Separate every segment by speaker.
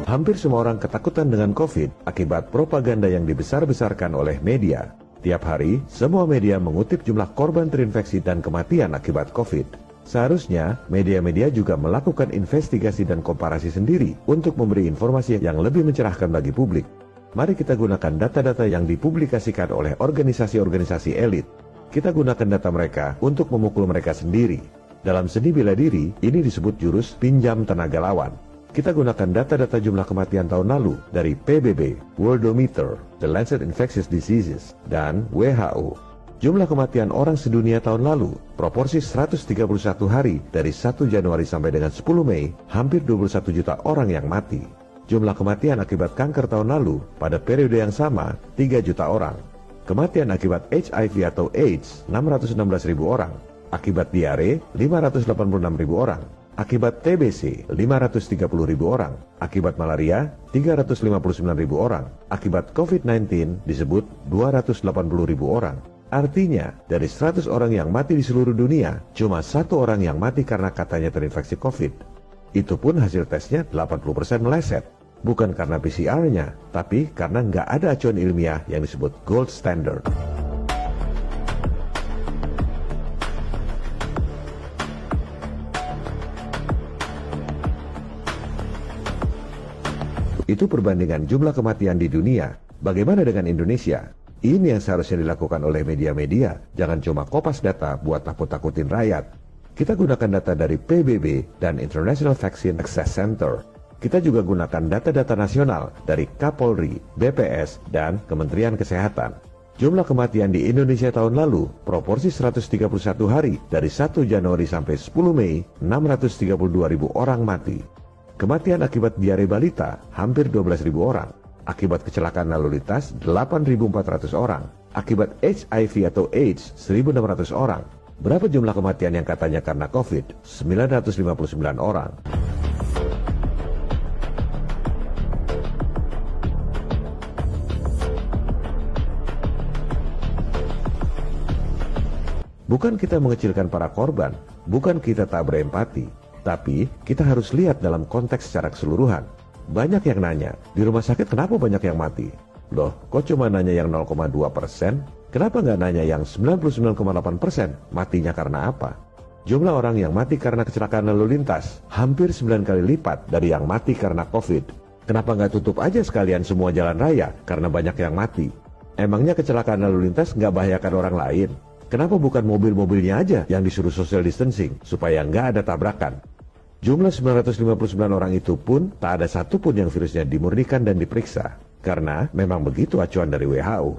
Speaker 1: Hampir semua orang ketakutan dengan COVID akibat propaganda yang dibesar-besarkan oleh media. Tiap hari, semua media mengutip jumlah korban terinfeksi dan kematian akibat COVID. Seharusnya, media-media juga melakukan investigasi dan komparasi sendiri untuk memberi informasi yang lebih mencerahkan bagi publik. Mari kita gunakan data-data yang dipublikasikan oleh organisasi-organisasi elit. Kita gunakan data mereka untuk memukul mereka sendiri. Dalam seni bela diri, ini disebut jurus pinjam tenaga lawan. Kita gunakan data-data jumlah kematian tahun lalu dari PBB, Worldometer, The Lancet Infectious Diseases, dan WHO. Jumlah kematian orang sedunia tahun lalu, proporsi 131 hari dari 1 Januari sampai dengan 10 Mei, hampir 21 juta orang yang mati. Jumlah kematian akibat kanker tahun lalu, pada periode yang sama, 3 juta orang. Kematian akibat HIV atau AIDS, 616.000 orang. Akibat diare, 586.000 orang. Akibat TBC, 530.000 orang. Akibat malaria, 359.000 orang. Akibat COVID-19 disebut 280.000 orang. Artinya, dari 100 orang yang mati di seluruh dunia, cuma 1 orang yang mati karena katanya terinfeksi COVID. Itu pun hasil tesnya 80% meleset. Bukan karena PCR-nya, tapi karena nggak ada acuan ilmiah yang disebut gold standard. Itu perbandingan jumlah kematian di dunia. Bagaimana dengan Indonesia? Ini yang seharusnya dilakukan oleh media-media. Jangan cuma kopas data buat takut-takutin rakyat. Kita gunakan data dari PBB dan International Vaccine Access Center. Kita juga gunakan data-data nasional dari Kapolri, BPS, dan Kementerian Kesehatan. Jumlah kematian di Indonesia tahun lalu, proporsi 131 hari dari 1 Januari sampai 10 Mei, 632.000 orang mati. Kematian akibat diare balita hampir 12.000 orang. Akibat kecelakaan lalu lintas 8.400 orang. Akibat HIV atau AIDS 1.600 orang. Berapa jumlah kematian yang katanya karena COVID? 959 orang. Bukan kita mengecilkan para korban, bukan kita tak berempati. Tapi, kita harus lihat dalam konteks secara keseluruhan. Banyak yang nanya, di rumah sakit kenapa banyak yang mati? Loh, kok cuma nanya yang 0,2%? Kenapa nggak nanya yang 99,8%? Matinya karena apa? Jumlah orang yang mati karena kecelakaan lalu lintas, hampir 9 kali lipat dari yang mati karena COVID. Kenapa nggak tutup aja sekalian semua jalan raya karena banyak yang mati? Emangnya kecelakaan lalu lintas nggak bahayakan orang lain? Kenapa bukan mobil-mobilnya aja yang disuruh social distancing supaya nggak ada tabrakan? Jumlah 959 orang itu pun tak ada satupun yang virusnya dimurnikan dan diperiksa. Karena memang begitu acuan dari WHO.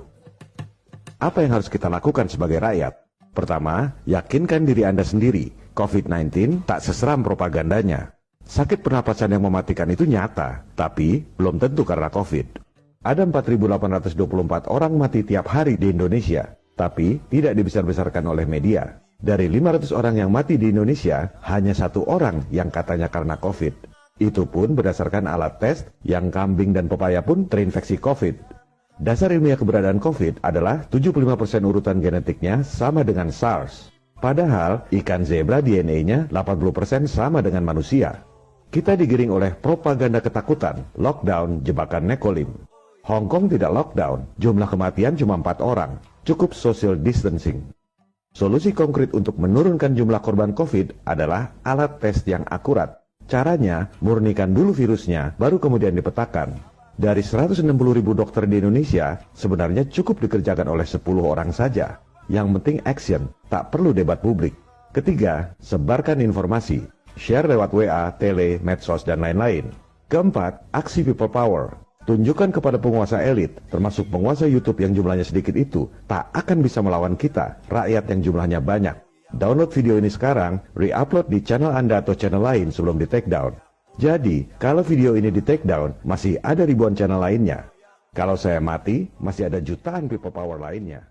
Speaker 1: Apa yang harus kita lakukan sebagai rakyat? Pertama, yakinkan diri Anda sendiri. COVID-19 tak seseram propagandanya. Sakit pernapasan yang mematikan itu nyata, tapi belum tentu karena COVID. Ada 4.824 orang mati tiap hari di Indonesia, tapi tidak dibesar-besarkan oleh media. Dari 500 orang yang mati di Indonesia, hanya 1 orang yang katanya karena COVID. Itu pun berdasarkan alat tes yang kambing dan pepaya pun terinfeksi COVID. Dasar ilmiah keberadaan COVID adalah 75% urutan genetiknya sama dengan SARS. Padahal ikan zebra DNA-nya 80% sama dengan manusia. Kita digiring oleh propaganda ketakutan, lockdown, jebakan Nekolim. Hong Kong tidak lockdown, jumlah kematian cuma 4 orang, cukup social distancing. Solusi konkret untuk menurunkan jumlah korban COVID adalah alat tes yang akurat. Caranya, murnikan dulu virusnya, baru kemudian dipetakan. Dari 160.000 dokter di Indonesia, sebenarnya cukup dikerjakan oleh 10 orang saja. Yang penting action, tak perlu debat publik. Ketiga, sebarkan informasi. Share lewat WA, tele, medsos, dan lain-lain. Keempat, aksi people power. Tunjukkan kepada penguasa elit, termasuk penguasa YouTube yang jumlahnya sedikit itu, tak akan bisa melawan kita, rakyat yang jumlahnya banyak. Download video ini sekarang, re-upload di channel Anda atau channel lain sebelum di take down. Jadi, kalau video ini di take down, masih ada ribuan channel lainnya. Kalau saya mati, masih ada jutaan people power lainnya.